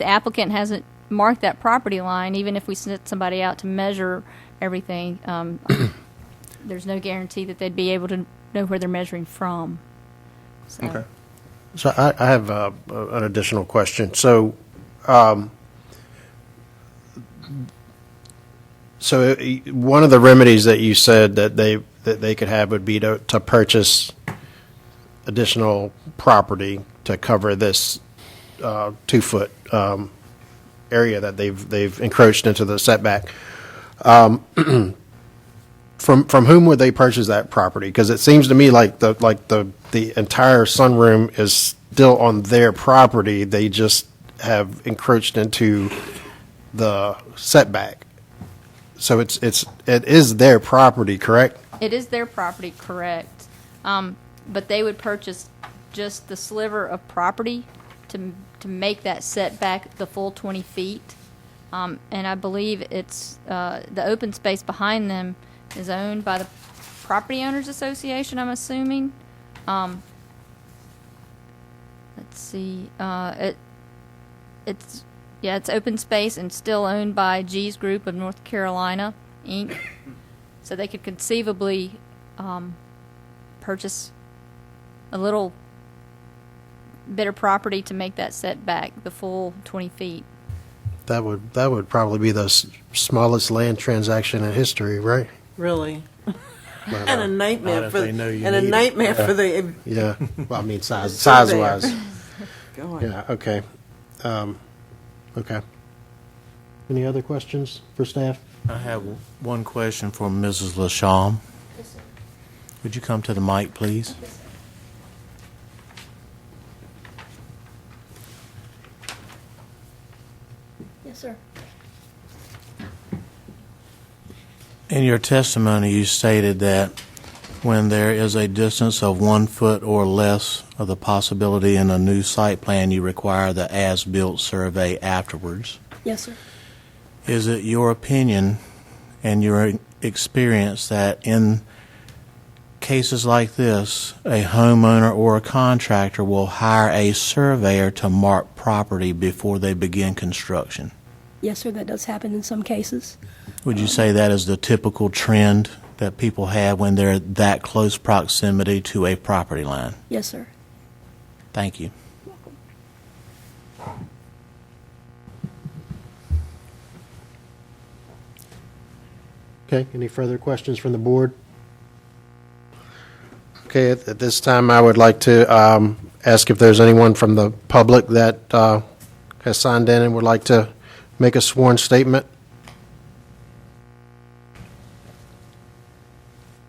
applicant hasn't marked that property line, even if we sent somebody out to measure everything, there's no guarantee that they'd be able to know where they're measuring from. So. Okay. So I have an additional question. So, one of the remedies that you said that they could have would be to purchase additional property to cover this 2-foot area that they've encroached into the setback. From whom would they purchase that property? Because it seems to me like the entire sunroom is still on their property. They just have encroached into the setback. So it is their property, correct? It is their property, correct. But they would purchase just the sliver of property to make that setback the full 20 feet. And I believe it's the open space behind them is owned by the Property Owners Association, I'm assuming. Let's see. It's open space and still owned by G's Group of North Carolina, Inc. So they could conceivably purchase a little bit of property to make that setback the full 20 feet. That would probably be the smallest land transaction in history, right? Really. Well, And a nightmare Not if for, they know you and a need it. nightmare for the, Yeah, well, I mean, size surveyor. wise. go on. Yeah, okay. Okay. Any other questions for staff? I have one question for Mrs. LaShawn. Would you come to the mic, please? Yes, sir. In your testimony, you stated that when there is a distance of 1 foot or less of the possibility in a new site plan, you require the as-built survey afterwards. Yes, sir. Is it your opinion and your experience that in cases like this, a homeowner or a contractor will hire a surveyor to mark property before they begin construction? Yes, sir, that does happen in some cases. Would you say that is the typical trend that people have when they're that close proximity to a property line? Yes, sir. Thank you. Okay, any further questions from the board? Okay, at this time, I would like to ask if there's anyone from the public that has signed in and would like to make a sworn statement.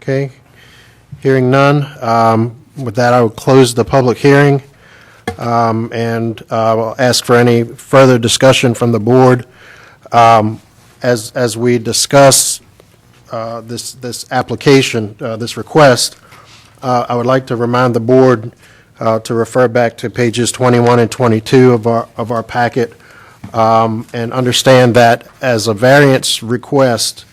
Okay, hearing none. With that, I will close the public hearing, and I'll ask for any further discussion from the board. As we discuss this application, this request, I would like to remind the board to refer back to pages 21 and 22 of our packet, and understand that as a variance request,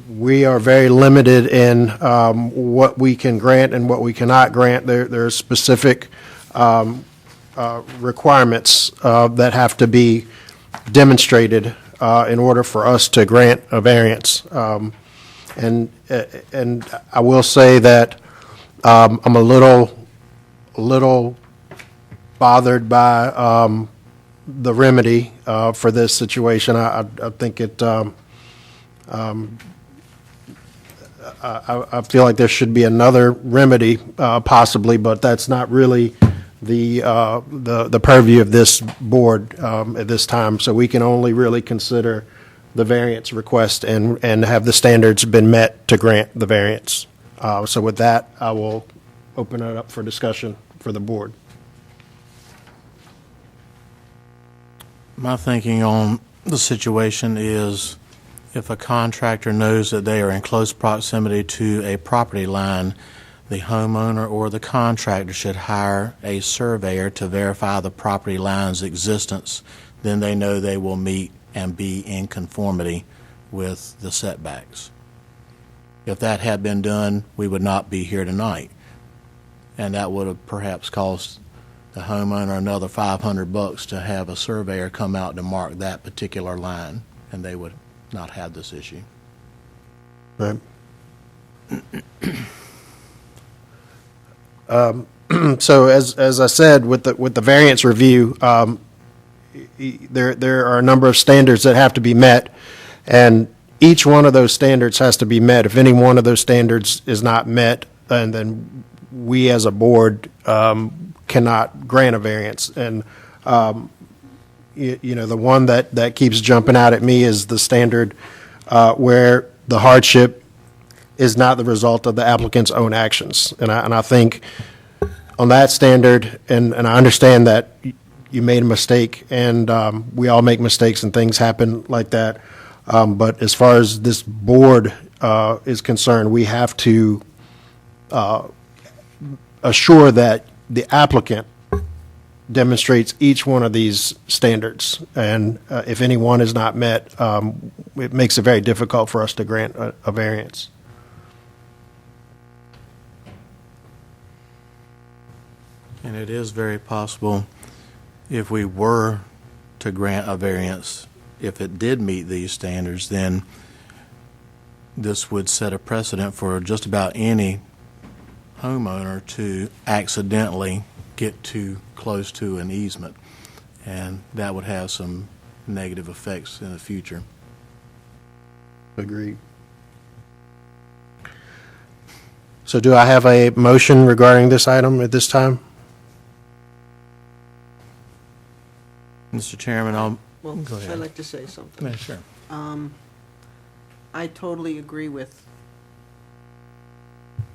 we are very limited in what we can grant and what we cannot grant. There are specific requirements that have to be demonstrated in order for us to grant a variance. And I will say that I'm a little bothered by the remedy for this situation. I think it. I feel like there should be another remedy, possibly, but that's not really the purview of this board at this time. So we can only really consider the variance request and have the standards been met to grant the variance. So with that, I will open it up for discussion for the board. My thinking on the situation is if a contractor knows that they are in close proximity to a property line, the homeowner or the contractor should hire a surveyor to verify the property line's existence. Then they know they will meet and be in conformity with the setbacks. If that had been done, we would not be here tonight. And that would have perhaps cost the homeowner another $500 to have a surveyor come out to mark that particular line, and they would not have this issue. Right. So as I said, with the variance review, there are a number of standards that have to be met, and each one of those standards has to be met. If any one of those standards is not met, and then we as a board cannot grant a variance. And you know, the one that keeps jumping out at me is the standard where the hardship is not the result of the applicant's own actions. And I think on that standard, and I understand that you made a mistake, and we all make mistakes and things happen like that. But as far as this board is concerned, we have to assure that the applicant demonstrates each one of these standards. And if any one is not met, it makes it very difficult for us to grant a variance. And it is very possible, if we were to grant a variance, if it did meet these standards, then this would set a precedent for just about any homeowner to accidentally get too close to an easement, and that would have some negative effects in the future. Agreed. So do I have a motion regarding this item at this time? Mr. Chairman, I'll, Well, Go ahead. I'd like to say something. yeah, sure. I totally agree with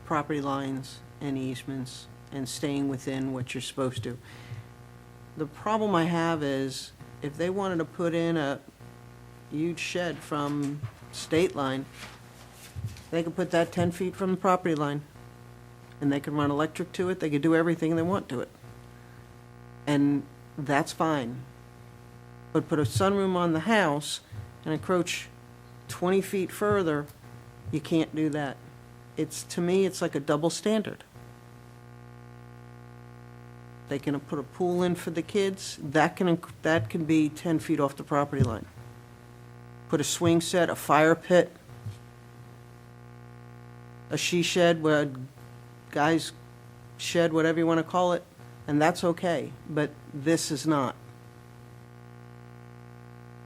property lines and easements and staying within what you're supposed to. The problem I have is if they wanted to put in a huge shed from state line, they could put that 10 feet from the property line. And they could run electric to it, they could do everything they want to it. And that's fine. But put a sunroom on the house and encroach 20 feet further, you can't do that. It's, to me, it's like a double standard. They can put a pool in for the kids, that can be 10 feet off the property line. Put a swing set, a fire pit, a she shed, where guys shed, whatever you want to call it, and that's okay, but this is not.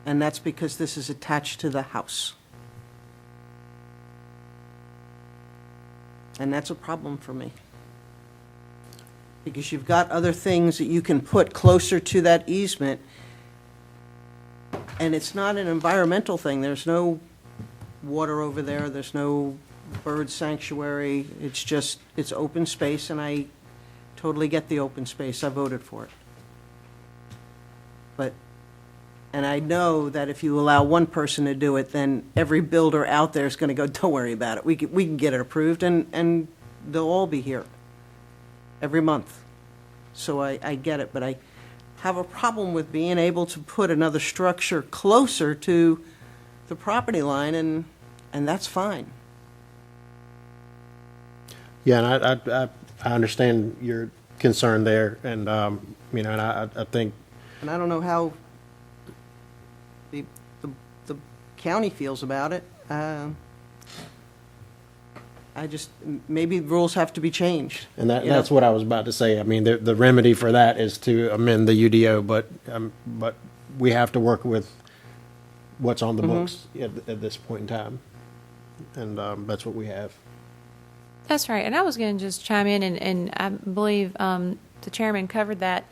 And that's because this is attached to the house. And that's a problem for me. Because you've got other things that you can put closer to that easement, and it's not an environmental thing. There's no water over there, there's no bird sanctuary, it's just, it's open space, and I totally get the open space, I voted for it. But, and I know that if you allow one person to do it, then every builder out there is gonna go, don't worry about it, we can get it approved, and they'll all be here every month. So I get it, but I have a problem with being able to put another structure closer to the property line, and that's fine. Yeah, and I understand your concern there, and, you know, and I think, And I don't know how the county feels about it. I just, maybe the rules have to be changed. and you know? that's what I was about to say. I mean, the remedy for that is to amend the UDO, but we have to work with what's on the books at this point in time. And that's what we have. That's right. And I was going to just chime in, and I believe the chairman covered that.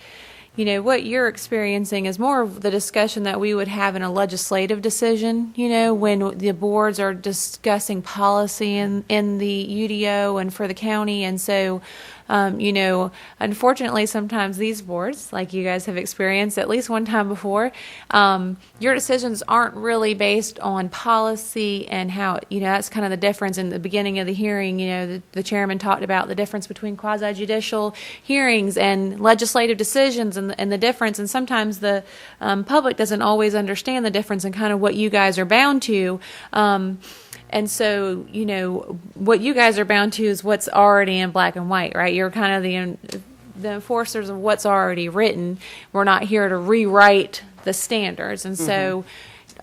You know, what you're experiencing is more of the discussion that we would have in a legislative decision, you know, when the boards are discussing policy in the UDO and for the county. And so, you know, unfortunately, sometimes these boards, like you guys have experienced at least one time before, your decisions aren't really based on policy and how, you know, that's kind of the difference. In the beginning of the hearing, you know, the chairman talked about the difference between quasi-judicial hearings and legislative decisions and the difference. And sometimes the public doesn't always understand the difference and kind of what you guys are bound to. And so, you know, what you guys are bound to is what's already in black and white, right? You're kind of the enforcers of what's already written. We're not here to rewrite the standards. And so,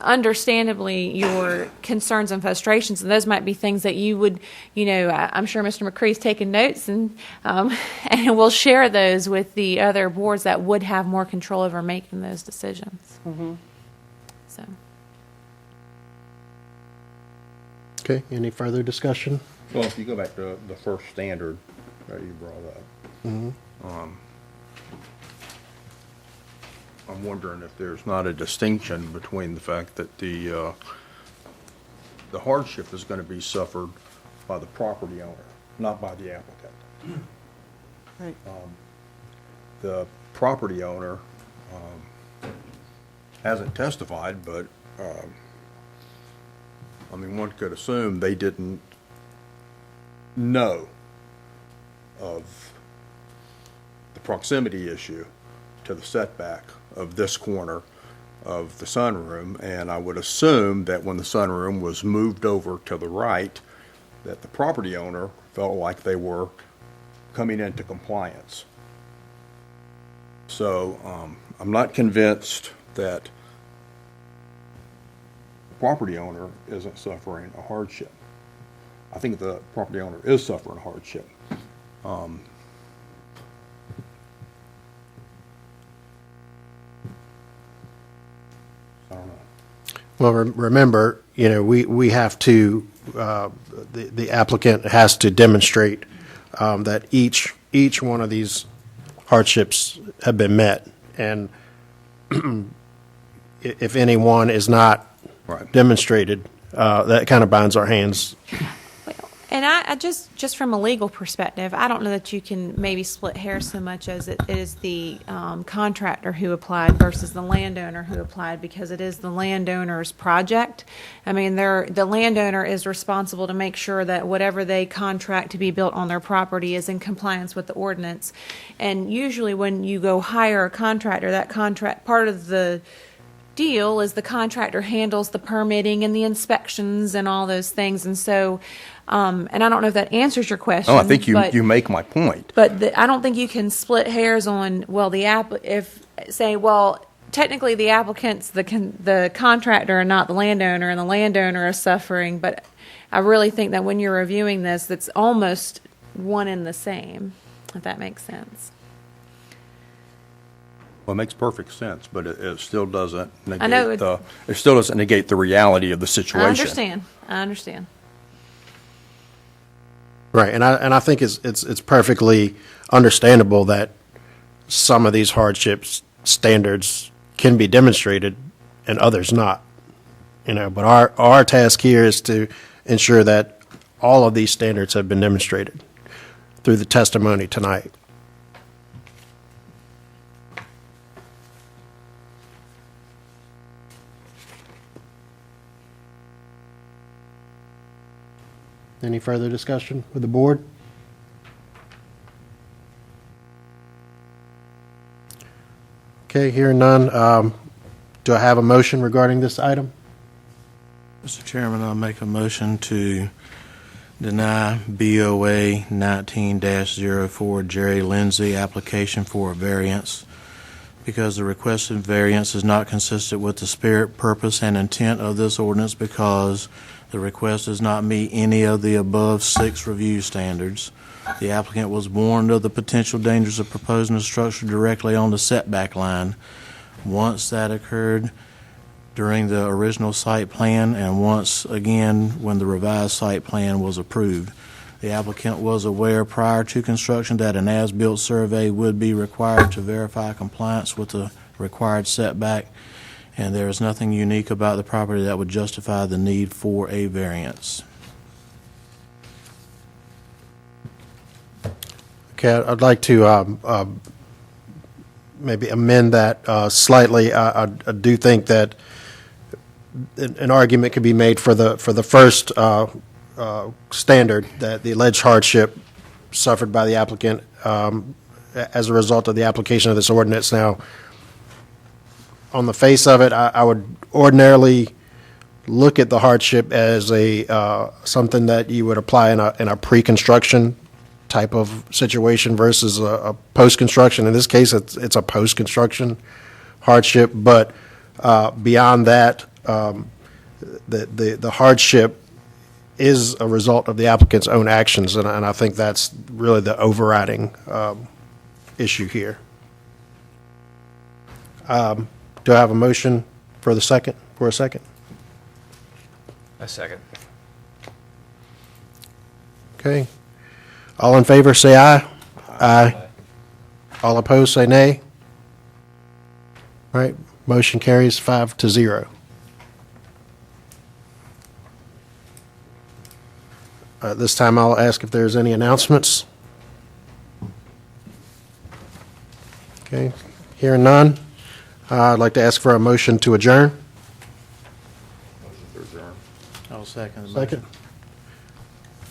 understandably, your concerns and frustrations, and those might be things that you would, you know, I'm sure Mr. McCree's taken notes, and we'll share those with the other boards that would have more control over making those decisions. So. Okay, any further discussion? Well, if you go back to the first standard that you brought up, I'm wondering if there's not a distinction between the fact that the hardship is going to be suffered by the property owner, not by the applicant. Right. The property owner hasn't testified, but I mean, one could assume they didn't know of the proximity issue to the setback of this corner of the sunroom, and I would assume that when the sunroom was moved over to the right, that the property owner felt like they were coming into compliance. So I'm not convinced that the property owner isn't suffering a hardship. I think the property owner is suffering a hardship. I don't know. Well, remember, you know, we have to the applicant has to demonstrate that each one of these hardships have been met. And if any one is not Right. demonstrated, that kind of binds our hands. And I just from a legal perspective, I don't know that you can maybe split hairs so much as it is the contractor who applied versus the landowner who applied, because it is the landowner's project. I mean, the landowner is responsible to make sure that whatever they contract to be built on their property is in compliance with the ordinance. And usually when you go hire a contractor, that contract, part of the deal is the contractor handles the permitting and the inspections and all those things. And so, and I don't know if that answers your question. Oh, I think but, you make my point. But I don't think you can split hairs on, well, technically the applicant's the contractor and not the landowner, and the landowner is suffering. But I really think that when you're reviewing this, that's almost one and the same, if that makes sense. Well, it makes perfect sense, but it still doesn't I know negate it still doesn't negate the reality of the situation. I understand. Right, and I think it's perfectly understandable that some of these hardships standards can be demonstrated and others not. But our task here is to ensure that all of these standards have been demonstrated through the testimony tonight. Any further discussion with the board? Okay, hearing none. Do I have a motion regarding this item? Mr. Chairman, I'll make a motion to deny BOA 19-04 Jerry Lindsay application for a variance because the requested variance is not consistent with the spirit, purpose, and intent of this ordinance, because the request does not meet any of the above 6 review standards. The applicant was warned of the potential dangers of proposing a structure directly on the setback line. Once that occurred during the original site plan, and once again when the revised site plan was approved. The applicant was aware prior to construction that an as-built survey would be required to verify compliance with the required setback, and there is nothing unique about the property that would justify the need for a variance. Okay, I'd like to maybe amend that slightly. I do think that an argument could be made for the first standard, that the alleged hardship suffered by the applicant as a result of the application of this ordinance. Now, on the face of it, I would ordinarily look at the hardship as something that you would apply in a pre-construction type of situation versus a post-construction. In this case, it's a post-construction hardship, but beyond that, the hardship is a result of the applicant's own actions, and I think that's really the overriding issue here. Do I have a motion for a second? A second. Okay. All in favor, say aye. Aye. All opposed, say nay. All right, motion carries 5-0. This time I'll ask if there's any announcements. Okay, hearing none. I'd like to ask for a motion to adjourn. I'll second the motion. Second.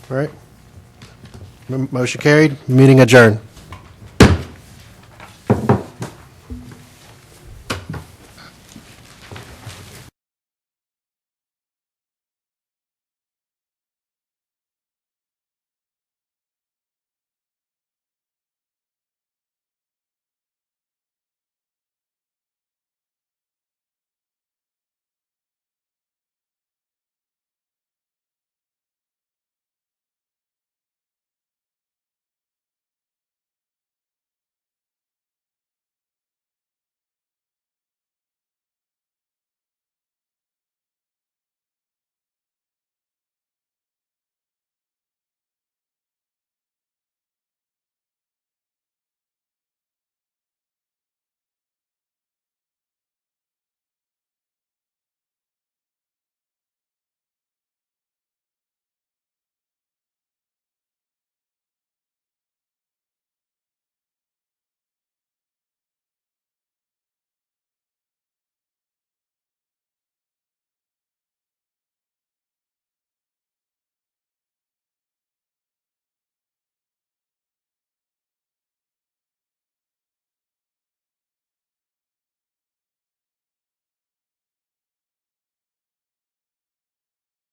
All right. Motion carried, meeting adjourned.